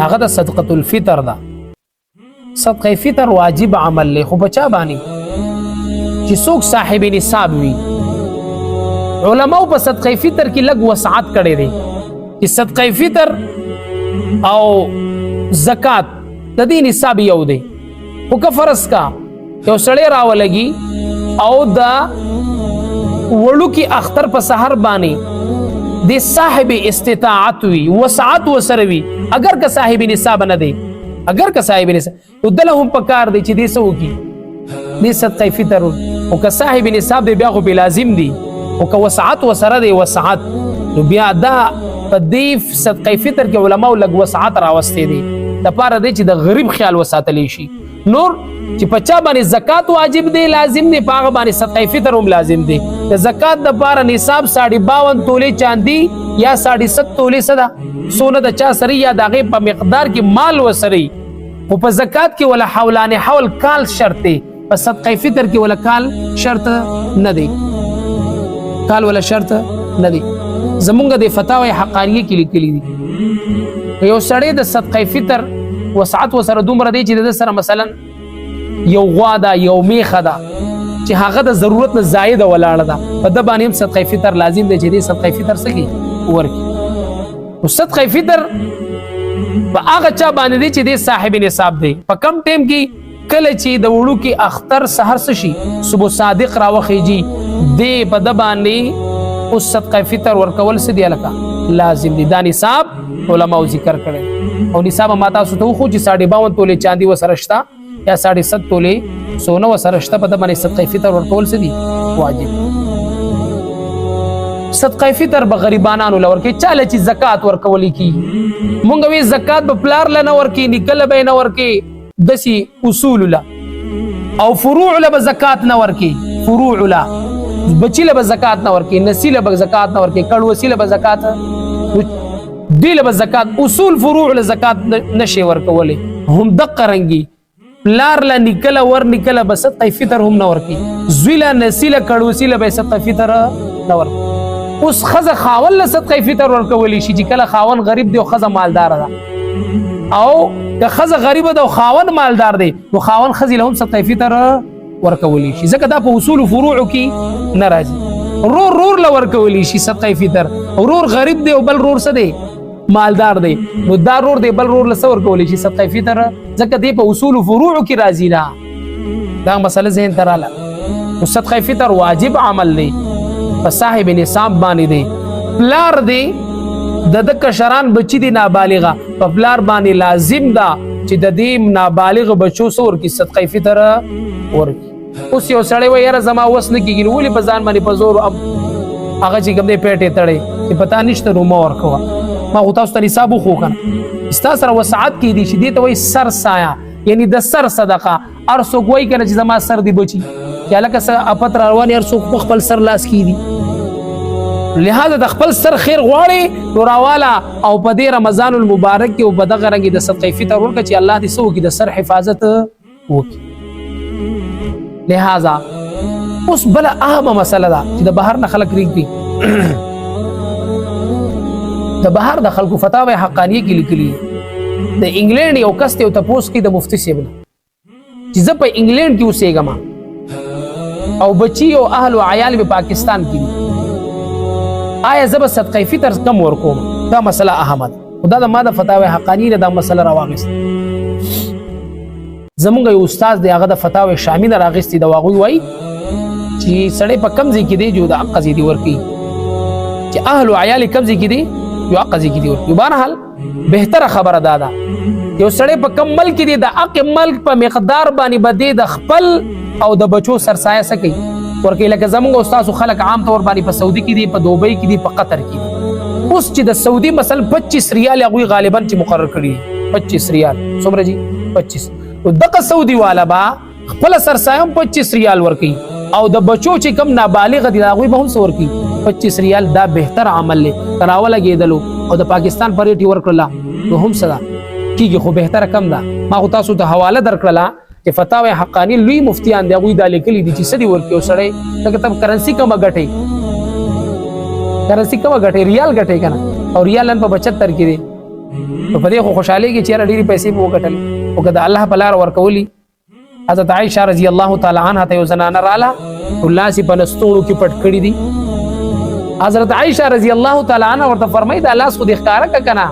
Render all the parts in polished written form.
هغه د صدقه الفطر ده. صدقه فطر واجب عمل له، خو بچا باندې چې څوک صاحب نصاب وي. علماء په صدقه فطر کې لږ وسعت کړي دي چې صدقه فطر او زکات د دې نصاب یو دی. خو که فرض کا یو سړی راولګي او دا وړو کې اختر په سحر باندې د صاحب استطاعت وي، وسعت وسره وي، اگر که صاحب نصاب نه دی، اگر که صاحب نصاب نو دله هم پکار دی چې دې څه وکړي، دې صدقه فطر. او که صاحب نصاب دی بیا خو به لازم دی، او که وسعت وسره دی وسعت، نو بیا دا په دې صدقه فطر کې علماء لږ وسعت راوستي دي د پاره دی چې د غریب خیال وساتلی شي. نور چې پچا باندې زکات واجب دی لازم دی، پاغه باندې صدقه فطر هم لازم دی. د زکات د پاره نصاب 52 تولې چاندي یا 7.5 تولې صدا سونه د چا سری یا دغه په مقدار کې مال وسري. او په زکات کې ولا حولان حول کال شرط دی، په صدقه فطر کې ولا کال شرط نه دی، کال ولا شرط نه دی. زمونږ د فتاوی حقانیه کې لیکلي دي یو سړی د صدقه فطر وسعت وسره دومره دی چې د سره مثلا یو غوا ده یو میخه ده چې هغه د ضرورت نه زائد ولاړه ده، په د باندې هم صدقه فطر لازم دی چې د صدقه فطر سکی ورکی. او صدقه فطر په هغه چا باندې دی چې د صاحب نصاب دی. په کم ټیم کې کله چې د وړو کې اختر سحر شي صبح صادق راوخیږي دی په د باندې او صدقه فطر ورکول څه دی لکه لازم دي. دا نصاب علماء ذکر کړي او نصاب ما تاسو ته خو چې 52 تولې چاندي وسره شتا یا 7.5 تولې سونه وسره شتا په د باندې صدقه فطر ورکول څه دي واجب. صدقه فطر به غریبانو لور کې چاله چې زکات ورکول کی مونږ وی زکات به پلار لنه ورکی نکله به نه ورکی دسی اصول له او فروع له زکات نه ورکی، فروع له بچی له زکات نه ورکی، نسیل له زکات نه ورکی، کړه وسیله به زکات دی له زکات، اصول فروع له زکات نشي ورکولې. هم دقه رنګي پلار له نکله ور نکله به صدقه فطر هم نه ورکی، زویله نسیله کړه وسیله به صدقه فطر نه ورکی. اوس خزه خاون له صدقه فطر ورکولې شي چې کله خاون غریب دی او خزه مالدار ده، او که خزه غریب ده او خاون مالدار دی نو خاون خزه له هم صدقه فطر ورکولی شي، ځکه دا په اصول فروع کې ناراضي. رور له ورکولی شي صدقه فطر، رور غریب دی او بل رور څه دی مالدار دی، نو دا رور دی بل رور له څه ورکولی شي صدقه فطر، ځکه دی په اصول فروع کې راضي نه. دا مسله ذهن ته رااله. نو صدقه فطر واجب عمل دی، په صاحب نصاب باندې دی. پلار دی د کشران بچی دی نابالغه، په پلار باندې لازم ده چې د دې نابالغ بچو سور کې صدقه فطر ورکی. اوس یو سړی وای یاره زما وس نه کیږي ولې په ځان باندې په زور هغه چې کوم دې پیټې تړي چې پتا نشته نو ما ورکوه. ما خو تاسو ته نصاب خو کنه ستا سره وسعت کې دي چې دې ته وای سر سایه، یعنی د سر صدقه. هر څوک وای کنه چې زما سر دی بچي یا لکه اپتر روان هر څوک په خپل سر لاس کې دي، لہذا د خپل سر خیر غواړي نو راواله او په دې رمضان المبارک کې او په دغه رنګ د صدقه فطر ورکړه چې الله دې سو کې د سر حفاظت وکړي. لہذا اوس بل اهمه مسله ده چې د بهر نه خلک ریږي. د بهر د خلکو فتاوی حقانیه کې لیکلي د انګلند یو کس ته تاسو کې د مفتی صاحب چې زه په انګلند کې اوسېږم او بچي او اهل او عیال په پاکستان کې، آیا زب صدقه فطر کم ورکوم؟ دا مسله اهمه ده. خدا د ما د فتاوی حقانیه دا مسله راوغست. زمونږ یو استاد دی هغه د فتاوی شامی نه راغستی دا واغوي وای چې سړی په کم ځای کې دی جو د اقضی دی ورکی، چې اهل او عیال کم ځای کې دی یو اقضی کې دی ورکی. بهرحال بهتره خبره ده یو سړی په کم ملک کې دی د اق ملک په مقدار باندې بده د خپل او د بچو سرسایه سکی ورکی. لکه زمونږ استاد خلک عام طور باندې په سعودي کې دی، په دوبۍ کې دی، په قطر کې دی. اوس چې د سعودي مثلا 25 ریال هغوی غالبا چې مقرر کړي 25 ریال څومره جی 25، او دغه سعودي والا با خپل سرسایه 25 ریال ورکی او د بچو چې کم نابالغ دي هغوی به هم څه ورکی 25 ریال. دا بهتر عمل دی. تراوه لګېدلو او د پاکستان په ریټ یې ورکړله نو هم څه ده کېږي، خو بهتره کم ده. ما خو تاسو ته حواله درکړله چې فتاوی حقانی لوی مفتیان دی هغوی دا لیکلي دي چې څه دي ورکړي. او سړی لکه ته کرنسي کمه ګټئ، کرنسي کمه ګټئ، ریال ګټئ که نه، او ریال نن په 75 کې دی په دې خو خوشالي کې چیرې ډېری پیسې مو وګټل او کله الله په لار ورکولي. حضرت عائشہ رضی الله تعالی عنها ته یو زنانه رااله الله سي په نستوړو کې پټ کړی دي. حضرت عائشہ رضی الله تعالی عنها ورته فرمایي دا لاس خو دې ښکارا کنه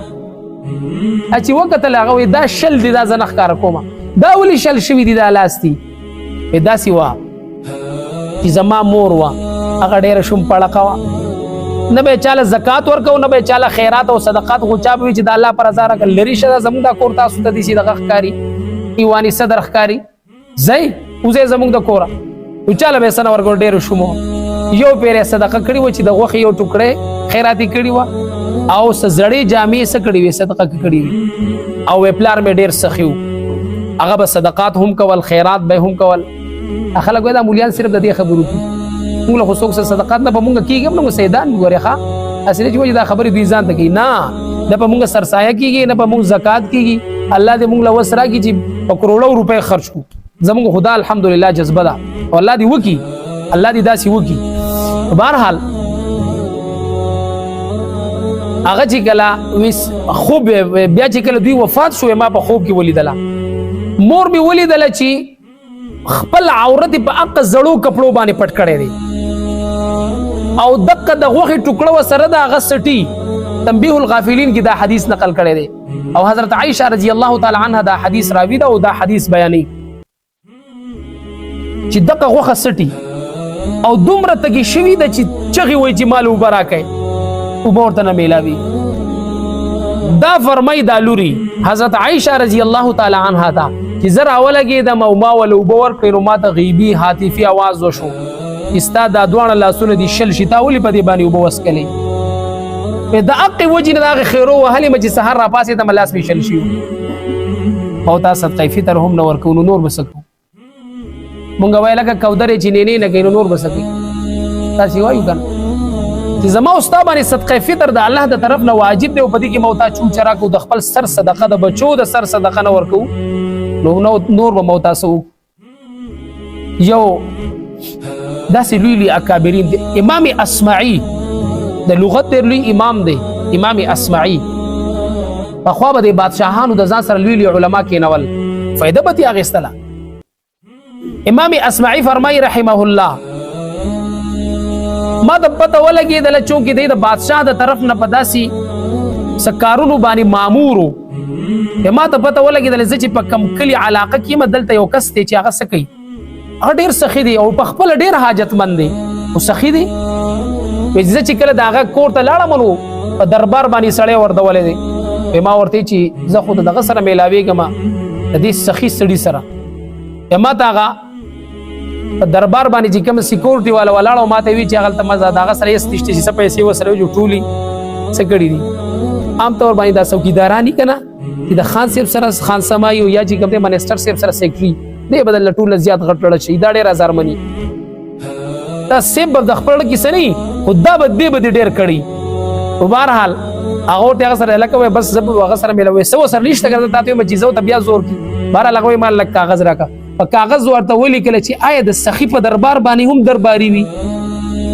چې وکتل هغه دا شل دي دا زنه ښکارا کومه دا ولي شل شوی دي دا لاس دي دا سی وا چې زما مور وا هغه ډېر شوم پړقا نه به چاله زکات ورکو نه به چاله خیرات او صدقات خو چا به چې د الله پر ازاره کل لري شه زموږ د کور تاسو ته دي سي دغه ښکاری ایوانی صدر ښکاری زئی اوزه زموږ د کور او چاله به سن ورکو ډېر شوم یو پیره صدقه کړی و چې د غوخه یو ټوکړه خیراتی کړی و او سزړې جامې سکړی وي صدقه کړی وي او پلار مې ډېر سخیو هغه به صدقات هم کول خیرات به هم کول. خلک وای دا مولیان صرف د دې خبرو دي موږ له خصوص صدقات نه به موږ کیږم نو سیدان ګورې ښا اصلي چې دا خبرې دوی ځان ته کوي نه د په موږ سرسایه کیږي نه په موږ زکات کیږي الله دې موږ له وسره کی چې په کروڑو روپے خرج کو زموږ خدا الحمدلله جذبه ده او الله دې وکي الله دې داسي وکي. بهرحال هغه چې کله خوب بیا چې کله دوی وفات شو ما په خوب کې ولیدله مور می ولیدله چې خپل عورت په اق زړو کپړو باندې پټ کړي دي او دقه د غوخي ټوکړو سره د غسټي تنبیه الغافلین کې دا حدیث نقل کړي دي او حضرت عائشہ رضی الله تعالی عنها دا حدیث راوی دا او دا حدیث بیانې چې دقه غوخه سټي او دومره تګي شوی د چې چغي وای چې مال وبراکه او ورته نه میلاوي. دا فرمای دا لوري حضرت عائشہ رضی الله تعالی عنها دا چې زر اولګي د موما ول وبور کړو ماته غیبی هاتفی आवाज وشو استاد دا دوه لاسونه دي شل شتا ولي په دې باندې وبوس کړي په دا اق وجنه دا خیرو وهلی مجي سحر را پاسه د ملاس می شل شي او تاسو صدقې فطر هم نور کو نور بسکو مونږ وایلګه کودرې چې نه کینو نور بسکي تاسو وایو کنه چې زما استاد باندې صدقې فطر د الله د طرف نه واجب دی او په دې کې موتا چون چرا کو د خپل سر صدقه د بچو د سر صدقه نه ورکو نور به موتا سو یو داسې لوی اکابرین دی امام اسمعی د لغت لوی امام دی امام اسمعی په خوا به د بادشاهانو د ځان سره لوی علما کې نول فائدہ به یې اغستله. امام اسمعی فرمای رحمه الله ما د پته ولګېدله چونکې د بادشاه د طرف نه پداسي سکارونو باندې مامورو ما ته پته ولګېدله چې په کم کلی علاقه کې مدلته یو کس دی چې هغه سکی هغه ډېر سخی دی او په خپل ډېر حاجتمند دی او سخی دی چې کله د هغه کور ته لاړم نو په دربار باندې سړی ورډولې دی ما ورته چې زه خو دغه سره میلاویږم د دې سخی سړي سره ما ته هغه په دربار باندې چې کوم سکیورټي والا ولاړو ماته وی چې هغه ته مزه داغه سره یې ستشته چې پیسې وسره جو ټولي سکړی دي عام طور باندې دا څوکیدارانی کنه چې د خان صاحب سره خان سمای او یا چې کوم منسٹر صاحب سره سیکرټري دی بدل ټول زیات غټړ شي دا ډېر هزار منی دا سیب د خپل کې سني خدا به دې ډېر کړی. په بهرحال هغه ته سره لکه بس زب هغه سره ملوي سو سره نشته کړه ته مې چیزو ته بیا زور کی بهرحال هغه مال لک کاغذ راکا په کاغذ ورته ولی کله چې آیا د سخی په دربار باندې هم درباري وي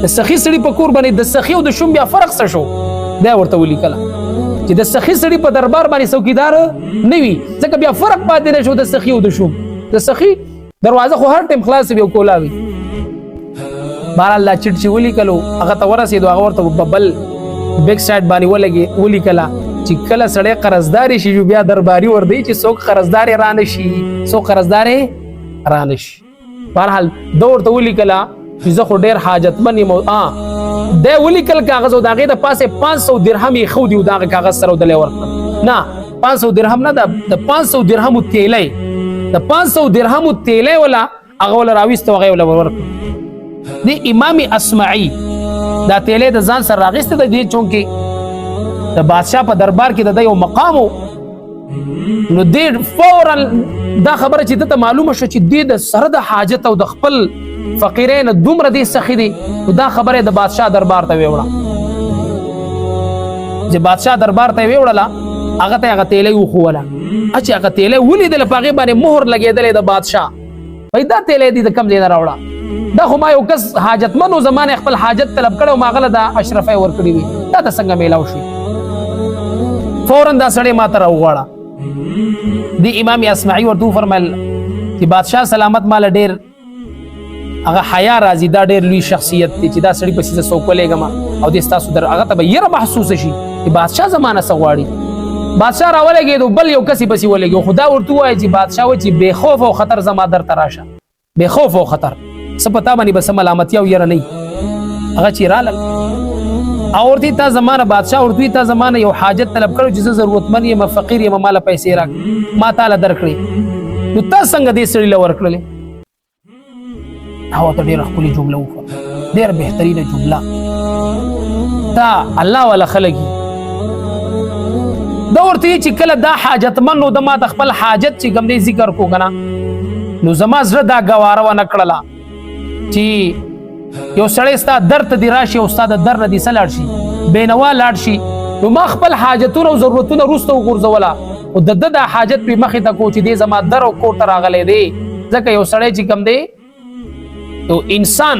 د سخی سړي په کور باندې د سخی او د شوم بیا فرق څه شو دا ورته ولی کله چې د سخی سړي په دربار باندې څوکیدار نه وي ځکه بیا فرق پاتې نه شو د سخی او د شوم د سخی دروازه خو هر ټیم خلاص وي او کولاوي بهرحال لا چټ چې ولی کلو هغه ته ورسېدو هغه ورته ببل بیک سایډ باندې ولی کله چې کله سړی قرضدار شي بیا درباري ور دی چې څوک قرضدار رانه شي څوک قرضدار رانه شي. بهرحال دور ته ولی کله چې زه خو ډېر حاجتمن یم د ولی کله کاغذ او داغه د پاسه 500 درهم یې خو دی داغه کاغذ سره ودلې ورکړ نه 500 درهم نه د 500 درهم تیلې د 500 درهم تیلې ولا هغه ولا راويست هغه ولا ورکړ. دی امام اسمعی دا تیلې د ځان سره راغسته د دې چونکې د بادشاہ په دربار کې د یو مقام نو دې فورا دا خبره چې ته معلومه شو چې دې د سره د حاجت او د خپل فقیرین دومره دې سخی دي دا خبره د بادشاہ دربار ته ویوړه چې بادشاہ دربار ته ویوړه هغه ته هغه تیلې وخوله چې هغه تیلې ولیدل په هغه باندې مهر لګېدل د بادشاہ پیدا تیلې دې د کم ځای نه راوړه دا خو ما یو کس حاجتمنو زمانه خپل حاجت طلب کړو ما غله د اشرفه ور کړی وي دا څنګه میلاو شي. فوراً دا سړی ما ته راوغواړه. دی امام اصمعي ورته وفرمایل چې بادشاه سلامت مال ډېر هغه حیا راځي، دا ډېر لوی شخصیت دی چې دا سړی پسې زه څوک ولېږم او دې ستاسو در هغه ته به یره محسوسه شي چې بادشاه زمانه څه غواړي. بادشاه راولګېدو، بل یو کس پسې ولګېږي، خو دا ورته ووایي چې بادشاه وایي چې بې خوف او خطر زما درته راشه، بې خوف او خطر، څه په تا باندې به څه ملامتیا او یره نه وي. هغه چې رالل او ورته تا زمانه بادشاه ورته تا زمانه یو حاجت طلب کړو چې زه ضرورتمند یم، فقیر یم، مال پیسې راکړه، ما تعالی درکړې، نو تا څنګه دې سړي له ورکړلې؟ هغه ته ډېره ښکلې جمله وکړه، ډېره بهترینه جمله. تا الله والا خلک دا ورته چې کله دا حاجتمند نو د ما د خپل حاجت چې کوم دی ذکر کو کنه، نو زما زړه دا ګواره ونه کړله چې یو سړی ستا در ته دې راشي او ستا د در نه دې څه لاړ شي، بېنوا لاړ شي. نو ما خپل حاجتونه او ضرورتونه وروسته وغورځوله، خو د ده دا حاجت پې مخې ته کو چې دې زما در او کور ته راغلی دی. ځکه یو سړی چې کوم دی یو انسان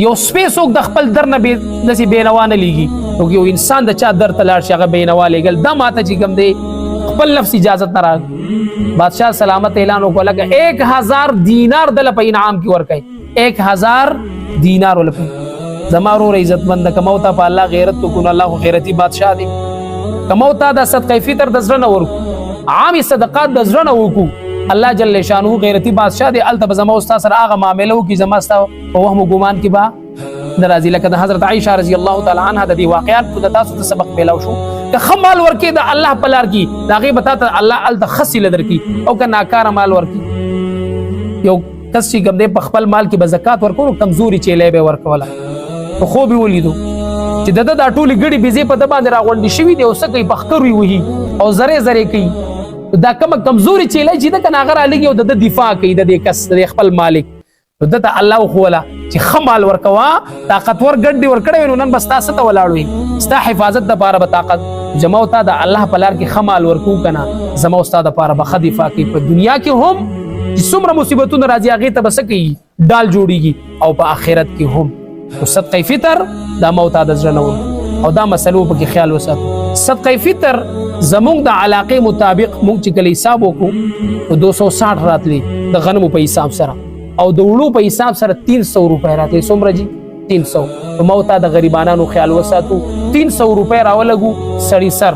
یو سپی څوک د خپل در نه داسې بېنوا نه لیږي، نو یو انسان د چا در ته لاړ شي هغه بېنوا لیږل دا ماته چې کوم دی خپل نفس اجازت نه راغی. بادشاه سلامت اعلان وکړه لکه 1000 دینار دله په انعام کې ورکوي، 1000 دینار ولپی. زما ورور عزتمند کمو ته په الله غیرت وکړو، الله خو غیرتی بادشاه دی. کمو ته د صدقه فطر د زړه نه ورکو، عام صدقات د زړه نه وکړو، الله جل شانه غیرتی بادشاه دی. الته به زما استاد سره هغه معامله وکړي زما ستا په وهم او ګمان کې به ناراضي. لکه د حضرت عائشه رضی الله تعالی عنها د دې واقعات د تاسو ته سبق پیلاو شو. که خمال ورکې د الله په لار کې د هغې به تا ته الله الته خصیله درکړي، او که ناکاره مال ورکړي. یو کس چې کوم دی په خپل مال کې به زکات ورکړو، کمزوري چیلۍ به ورکوله. په خوب یې ولیدو چې د ده دا ټولې ګډې بېزې په ده باندې راغونډې شوي دي او څه کوي، پښکر یې وهي او زرې زرې کوي. دا کومه کمزوري چیلۍ چې ده که نه هغه رالګي او د ده دفاع کوي د دې کس د خپل مالک. نو ده ته الله وښوله چې ښه مال ورکوه، طاقتور ګډ دې ورکړی وي نو نن به ستا څه ته ولاړ وي، ستا حفاظت دپاره به طاقت زما او تا د الله په لار کې ښه مال ورکوو که نه، زما او ستا دپاره به ښه دفاع کوي. په دنیا کې هم چې څومره مصیبتونه راځي هغې ته به څه کوي، ډال جوړیږي، او په آخرت کې هم. نو صدقه فطر دا ما او تا د زړه نه او دا مسلو پکې خیال وساتو. صدقه فطر زمونږ د علاقې مطابق مونږ چې کله حساب وکړو 260 راتلی د غنمو په حساب سره، او د وړو په حساب سره 300 روپۍ راتلی. څومره جي؟ 300. نو ما او تا د غریبانانو خیال وساتو، 300 روپۍ راولګو سړي سر،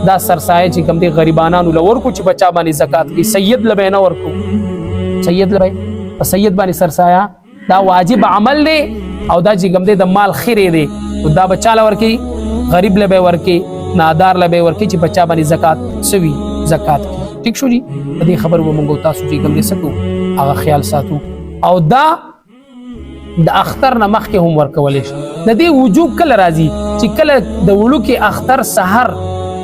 دا سرسایه چې کوم دی غریبانانو له ورکو چې بچا باندې زکات کوي، سید له به نه ورکو، سید له په سید باندې سرسایه دا واجب عمل دی، او دا چې کوم دی د مال خیرې دی، دا بچا له ورکي، غریب له به ورکي، نادار له به ورکي چې بچا باندې زکات سوي زکات کوي. ٹھیک شو جی؟ دې خبر و مونږ تاسو چې کوم دی سکو هغه خیال ساتو. او دا د اختر نه مخکې هم ورکولی شي. د دې وجوب کله راځي چې کله د وړو کې اختر سحر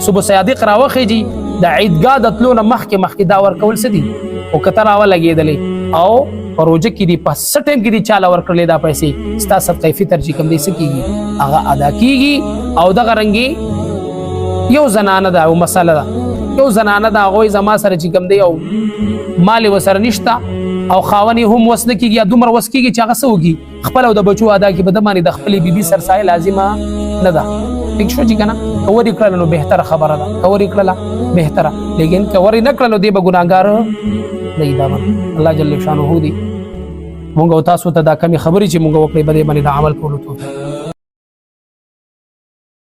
صبح صادق راوخیږي، د عیدګاه د تلو نه مخکې دا ورکول څه دي؟ او که ته راولګېدلې او په روژه کې دي په څه ټایم کې دي چاله ورکړلې دا پیسې، ستا صدقه فطر چې کوم دی څه کېږي هغه ادا کېږي. او دغه رنګې یو زنانه ده او مسله ده، یو زنانه ده هغوی زما سره چې کوم دی او مال یې ورسره نشته او خاوند یې هم وس نه کېږي یا دومره وس کېږي چې هغه څه وکړي خپل او د بچو ادا کړي، په ده باندې د خپلې بیبي سرسایه لازمه نه ده. ٹھیک شو چې که نه؟ که ورې کړله نو بهتره خبره ده، که ورې کړله بهتره، لیکن که ورې نه کړله نو دی به ګناهګار دی. دا الله جل شانه دی مونږ او تاسو ته دا کمې خبرې چې مونږ وکړې په دې باندې د عمل کولو توفیق